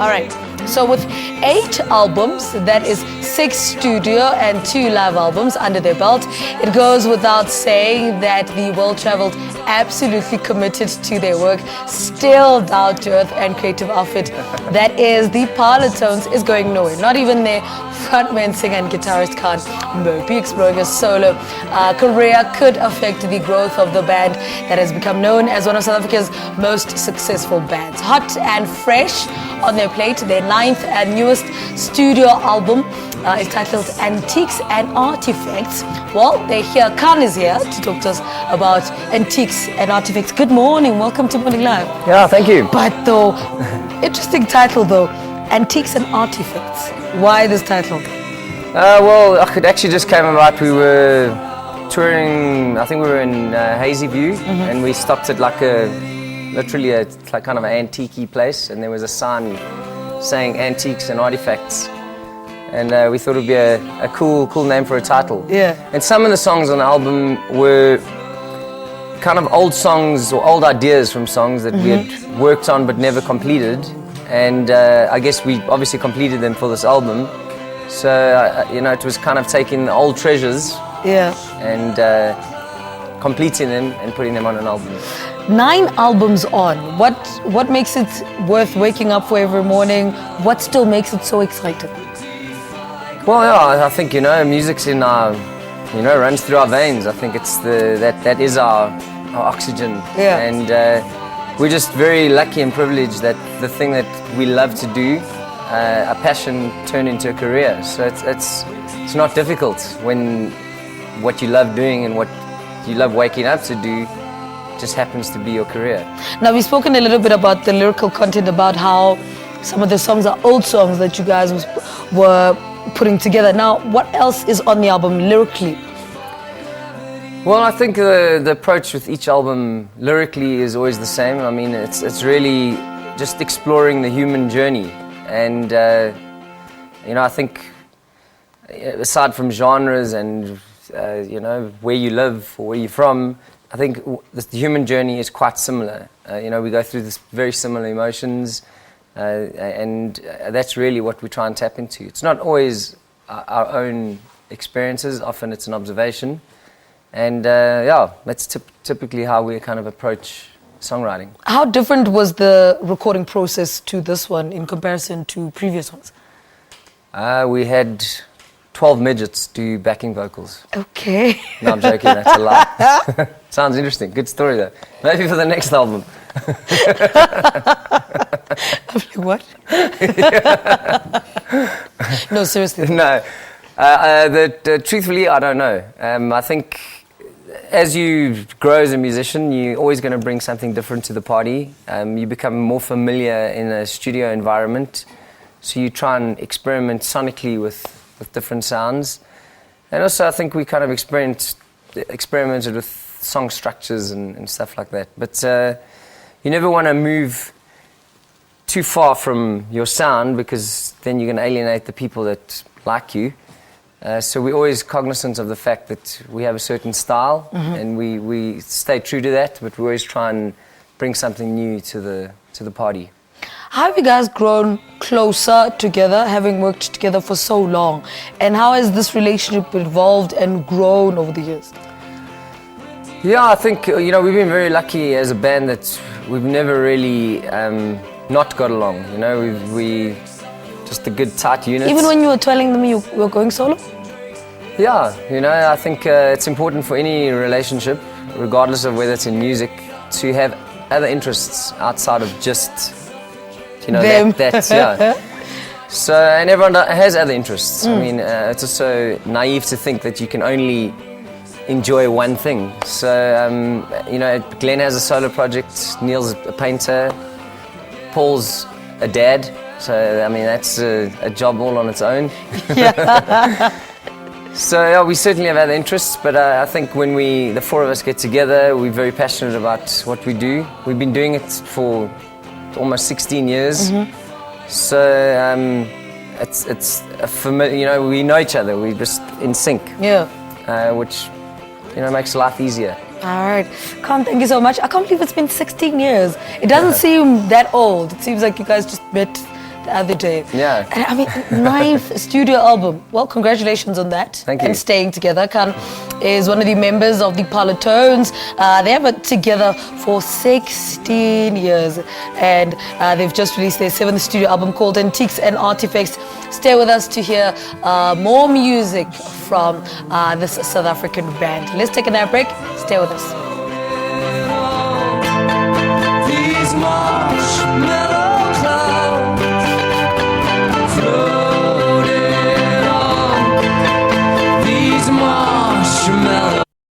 All right. So with 8 albums, that is 6 studio and 2 live albums under their belt, it goes without saying that the well-traveled, absolutely committed to their work, still down-to-earth and creative outfit that is the Parlotones is going nowhere. Not even their frontman, singer and guitarist Kahn Morbee exploring a solo career could affect the growth of the band that has become known as one of South Africa's most successful bands. Hot and fresh on their plate, their 9th and newest studio album is titled Antiques and Artefacts. Well, they're here. Kahn is here to talk to us about Antiques and Artefacts. Good morning. Welcome to Morning Live. Yeah, thank you. But though, interesting title though, Antiques and Artefacts. Why this title? Well, it actually just came about. We were touring, I think we were in Hazy View, and we stopped at literally a kind of an antique place, and there was a sign saying Antiques and Artifacts, and we thought it would be a cool name for a title. Yeah. And some of the songs on the album were kind of old songs or old ideas from songs that we had worked on but never completed, and I guess we obviously completed them for this album. So it was kind of taking the old treasures, and completing them and putting them on an album. 9 albums on. What makes it worth waking up for every morning? What still makes it so exciting? Well, yeah, I think music's in our, runs through our veins. I think it's that is our oxygen. Yeah. And we're just very lucky and privileged that the thing that we love to do, a passion turned into a career. So it's not difficult when what you love doing and what you love waking up to do just happens to be your career. Now, we've spoken a little bit about the lyrical content, about how some of the songs are old songs that you guys were putting together. Now, what else is on the album lyrically? Well, I think the approach with each album lyrically is always the same. I mean, it's really just exploring the human journey. And, I think aside from genres and, where you live or where you're from, I think the human journey is quite similar. We go through this very similar emotions, and that's really what we try and tap into. It's not always our own experiences. Often it's an observation. And that's typically how we kind of approach songwriting. How different was the recording process to this one in comparison to previous ones? We had 12 midgets do backing vocals. Okay. No, I'm joking, that's a lie. Sounds interesting. Good story though. Maybe for the next album. What? No, seriously. No. Truthfully, I don't know. I think as you grow as a musician, you're always going to bring something different to the party. You become more familiar in a studio environment, so you try and experiment sonically with different sounds. And also I think we kind of experimented with song structures and stuff like that. But you never want to move too far from your sound, because then you're going to alienate the people that like you. So we're always cognizant of the fact that we have a certain style, and we stay true to that, but we always try and bring something new to the party. How have you guys grown closer together, having worked together for so long? And how has this relationship evolved and grown over the years? Yeah, I think, we've been very lucky as a band that we've never really not got along. We just a good tight unit. Even when you were telling them you were going solo? Yeah, I think it's important for any relationship, regardless of whether it's in music, to have other interests outside of just that's So, and everyone has other interests. I mean, it's also naive to think that you can only enjoy one thing. So, Glenn has a solo project, Neil's a painter, Paul's a dad. So, I mean, that's a job all on its own. So, we certainly have other interests, but I think when the 4 of us get together, we're very passionate about what we do. We've been doing it for almost 16 years. So it's a familiar, we know each other, we're just in sync. Which makes life easier. All right. Kahn, thank you so much. I can't believe it's been 16 years. It doesn't seem that old. It seems like you guys just met the other day. Yeah. And I mean, 9th studio album. Well, congratulations on that. Thank you. And staying together. Kahn is one of the members of the Parlotones. They have been together for 16 years. And they've just released their 7th studio album called Antiques and Artefacts. Stay with us to hear more music from this South African band. Let's take a break. Stay with us.